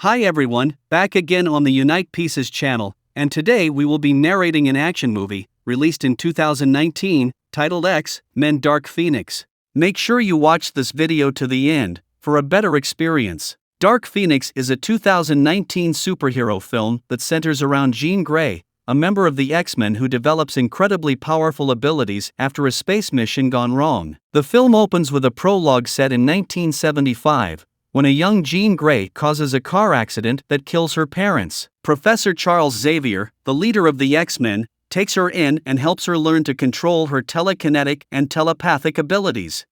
Hi everyone, back again on the Unite Pieces channel, and today we will be narrating an action movie, released in 2019, titled X, Men Dark Phoenix. Make sure you watch this video to the end, for a better experience. Dark Phoenix is a 2019 superhero film that centers around Jean Grey, a member of the X-Men who develops incredibly powerful abilities after a space mission gone wrong. The film opens with a prologue set in 1975, when a young Jean Grey causes a car accident that kills her parents. Professor Charles Xavier, the leader of the X-Men, takes her in and helps her learn to control her telekinetic and telepathic abilities.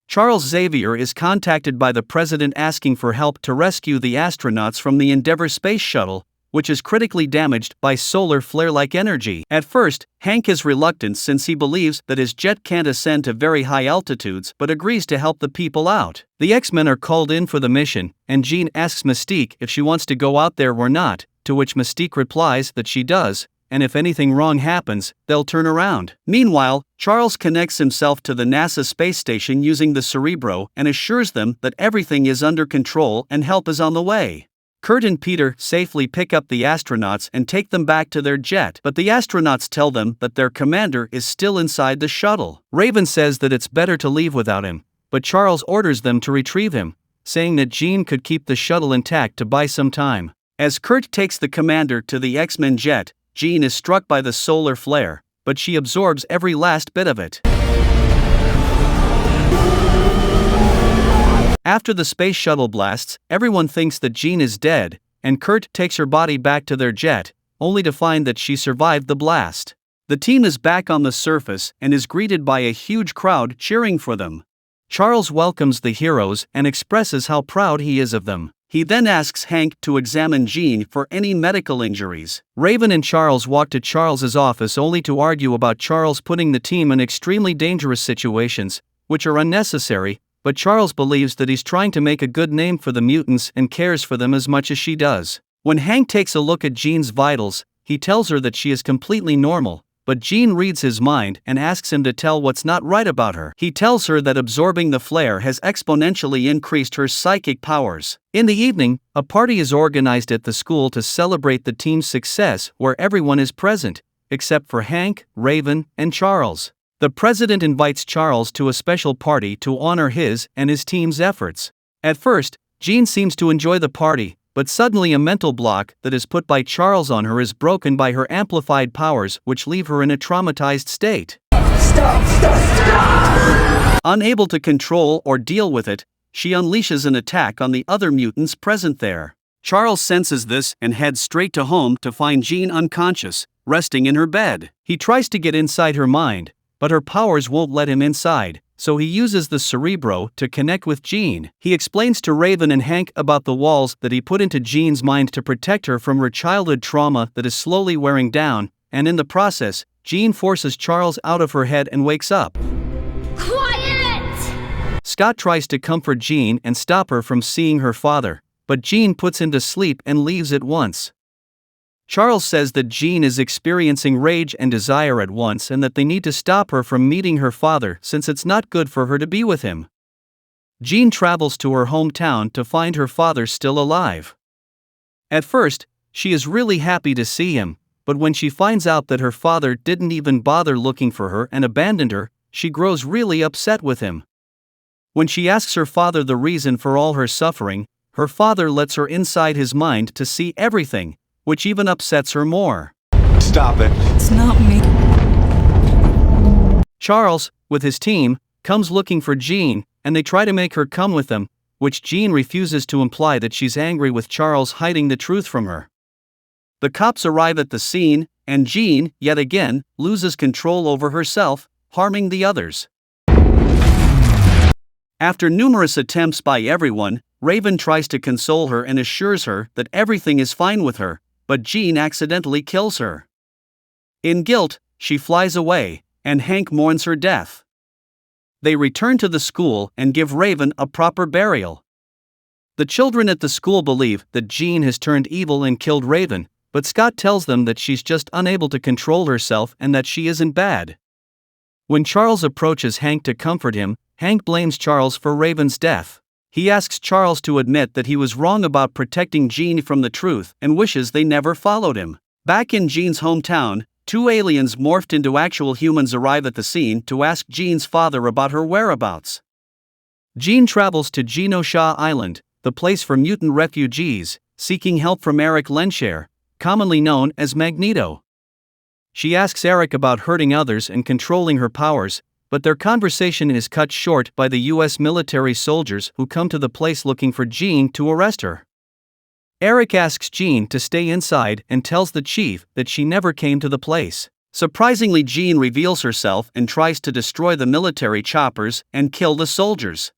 Charles Xavier is contacted by the president asking for help to rescue the astronauts from the Endeavour space shuttle, which is critically damaged by solar flare-like energy. At first, Hank is reluctant since he believes that his jet can't ascend to very high altitudes but agrees to help the people out. The X-Men are called in for the mission, and Jean asks Mystique if she wants to go out there or not, to which Mystique replies that she does, and if anything wrong happens, they'll turn around. Meanwhile, Charles connects himself to the NASA space station using the Cerebro and assures them that everything is under control and help is on the way. Kurt and Peter safely pick up the astronauts and take them back to their jet, but the astronauts tell them that their commander is still inside the shuttle. Raven says that it's better to leave without him, but Charles orders them to retrieve him, saying that Jean could keep the shuttle intact to buy some time. As Kurt takes the commander to the X-Men jet, Jean is struck by the solar flare, but she absorbs every last bit of it. After the space shuttle blasts, everyone thinks that Jean is dead, and Kurt takes her body back to their jet, only to find that she survived the blast. The team is back on the surface and is greeted by a huge crowd cheering for them. Charles welcomes the heroes and expresses how proud he is of them. He then asks Hank to examine Jean for any medical injuries. Raven and Charles walk to Charles's office only to argue about Charles putting the team in extremely dangerous situations, which are unnecessary, but Charles believes that he's trying to make a good name for the mutants and cares for them as much as she does. When Hank takes a look at Jean's vitals, he tells her that she is completely normal, but Jean reads his mind and asks him to tell what's not right about her. He tells her that absorbing the flare has exponentially increased her psychic powers. In the evening, a party is organized at the school to celebrate the team's success where everyone is present, except for Hank, Raven, and Charles. The president invites Charles to a special party to honor his and his team's efforts. At first, Jean seems to enjoy the party, but suddenly a mental block that is put by Charles on her is broken by her amplified powers, which leave her in a traumatized state. Stop! Unable to control or deal with it, she unleashes an attack on the other mutants present there. Charles senses this and heads straight to home to find Jean unconscious, resting in her bed. He tries to get inside her mind, but her powers won't let him inside, so he uses the Cerebro to connect with Jean. He explains to Raven and Hank about the walls that he put into Jean's mind to protect her from her childhood trauma that is slowly wearing down, and in the process, Jean forces Charles out of her head and wakes up. Quiet! Scott tries to comfort Jean and stop her from seeing her father, but Jean puts him to sleep and leaves at once. Charles says that Jean is experiencing rage and desire at once and that they need to stop her from meeting her father since it's not good for her to be with him. Jean travels to her hometown to find her father still alive. At first, she is really happy to see him, but when she finds out that her father didn't even bother looking for her and abandoned her, she grows really upset with him. When she asks her father the reason for all her suffering, her father lets her inside his mind to see everything, which even upsets her more. Stop it. It's not me. Charles, with his team, comes looking for Jean, and they try to make her come with them, which Jean refuses to imply that she's angry with Charles hiding the truth from her. The cops arrive at the scene, and Jean, yet again, loses control over herself, harming the others. After numerous attempts by everyone, Raven tries to console her and assures her that everything is fine with her, but Jean accidentally kills her. In guilt, she flies away, and Hank mourns her death. They return to the school and give Raven a proper burial. The children at the school believe that Jean has turned evil and killed Raven, but Scott tells them that she's just unable to control herself and that she isn't bad. When Charles approaches Hank to comfort him, Hank blames Charles for Raven's death. He asks Charles to admit that he was wrong about protecting Jean from the truth and wishes they never followed him. Back in Jean's hometown, two aliens morphed into actual humans arrive at the scene to ask Jean's father about her whereabouts. Jean travels to Genosha Island, the place for mutant refugees, seeking help from Eric Lensher, commonly known as Magneto. She asks Eric about hurting others and controlling her powers, but their conversation is cut short by the US military soldiers who come to the place looking for Jean to arrest her. Eric asks Jean to stay inside and tells the chief that she never came to the place. Surprisingly, Jean reveals herself and tries to destroy the military choppers and kill the soldiers.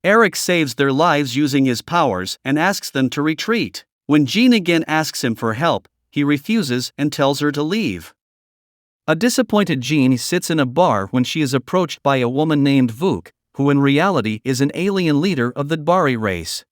Eric saves their lives using his powers and asks them to retreat. When Jean again asks him for help, he refuses and tells her to leave. A disappointed Jean sits in a bar when she is approached by a woman named Vuk, who in reality is an alien leader of the Bari race.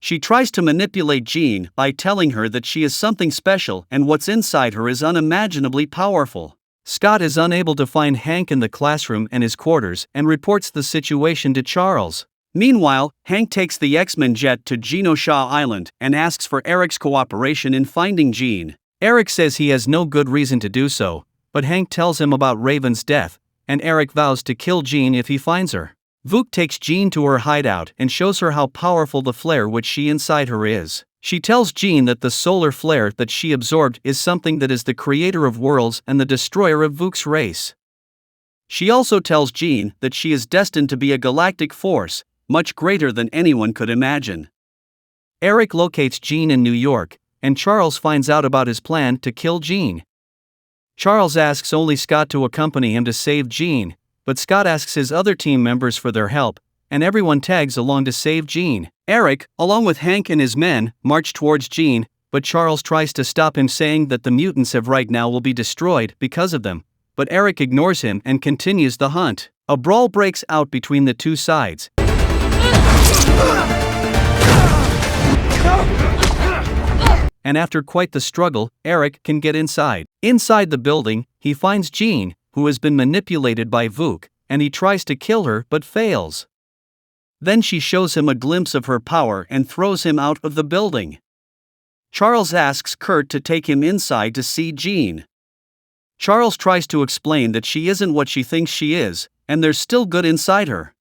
She tries to manipulate Jean by telling her that she is something special and what's inside her is unimaginably powerful. Scott is unable to find Hank in the classroom and his quarters and reports the situation to Charles. Meanwhile, Hank takes the X-Men jet to Genosha Island and asks for Eric's cooperation in finding Jean. Eric says he has no good reason to do so, but Hank tells him about Raven's death, and Eric vows to kill Jean if he finds her. Vuk takes Jean to her hideout and shows her how powerful the flare which she inside her is. She tells Jean that the solar flare that she absorbed is something that is the creator of worlds and the destroyer of Vuk's race. She also tells Jean that she is destined to be a galactic force, much greater than anyone could imagine. Eric locates Jean in New York, and Charles finds out about his plan to kill Jean. Charles asks only Scott to accompany him to save Jean, but Scott asks his other team members for their help, and everyone tags along to save Jean. Eric, along with Hank and his men, march towards Jean, but Charles tries to stop him, saying that the mutants have right now will be destroyed because of them, but Eric ignores him and continues the hunt. A brawl breaks out between the two sides. And after quite the struggle, Eric can get inside. Inside the building, he finds Jean, who has been manipulated by Vuk, and he tries to kill her but fails. Then she shows him a glimpse of her power and throws him out of the building. Charles asks Kurt to take him inside to see Jean. Charles tries to explain that she isn't what she thinks she is, and there's still good inside her.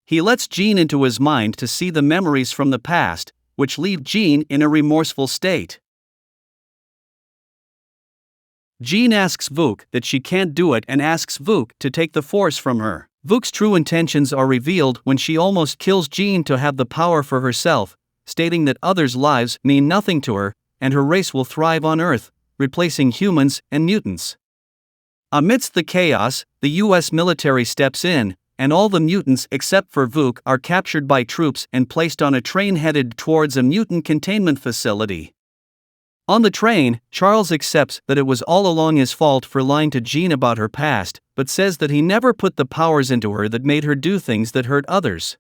He lets Jean into his mind to see the memories from the past, which leave Jean in a remorseful state. Jean asks Vuk that she can't do it and asks Vuk to take the force from her. Vuk's true intentions are revealed when she almost kills Jean to have the power for herself, stating that others' lives mean nothing to her, and her race will thrive on Earth, replacing humans and mutants. Amidst the chaos, the US military steps in, and all the mutants except for Vuk are captured by troops and placed on a train headed towards a mutant containment facility. On the train, Charles accepts that it was all along his fault for lying to Jean about her past, but says that he never put the powers into her that made her do things that hurt others.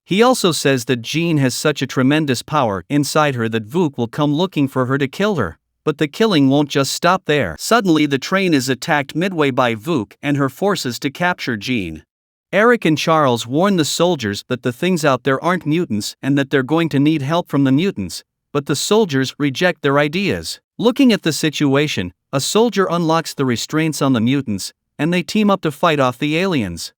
He also says that Jean has such a tremendous power inside her that Vuk will come looking for her to kill her, but the killing won't just stop there. Suddenly the train is attacked midway by Vuk and her forces to capture Jean. Eric and Charles warn the soldiers that the things out there aren't mutants and that they're going to need help from the mutants, but the soldiers reject their ideas. Looking at the situation, a soldier unlocks the restraints on the mutants, and they team up to fight off the aliens.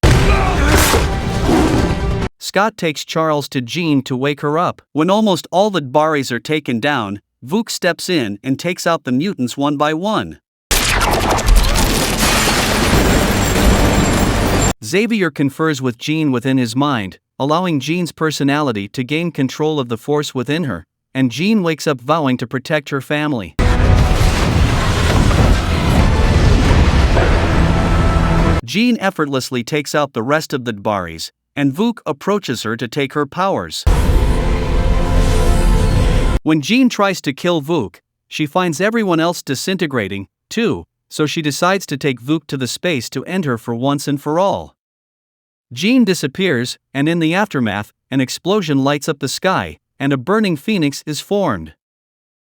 Scott takes Charles to Jean to wake her up. When almost all the Baris are taken down, Vuk steps in and takes out the mutants one by one. Xavier confers with Jean within his mind, allowing Jean's personality to gain control of the force within her, and Jean wakes up vowing to protect her family. Jean effortlessly takes out the rest of the Baris, and Vuk approaches her to take her powers. When Jean tries to kill Vuk, she finds everyone else disintegrating, too, so she decides to take Vuk to the space to end her for once and for all. Jean disappears, and in the aftermath, an explosion lights up the sky, and a burning phoenix is formed.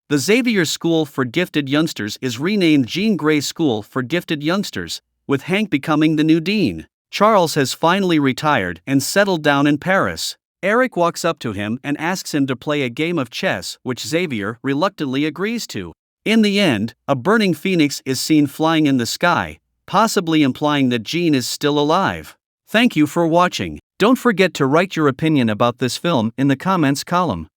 The Xavier School for Gifted Youngsters is renamed Jean Grey School for Gifted Youngsters, with Hank becoming the new dean. Charles has finally retired and settled down in Paris. Eric walks up to him and asks him to play a game of chess, which Xavier reluctantly agrees to. In the end, a burning phoenix is seen flying in the sky, possibly implying that Jean is still alive. Thank you for watching. Don't forget to write your opinion about this film in the comments column.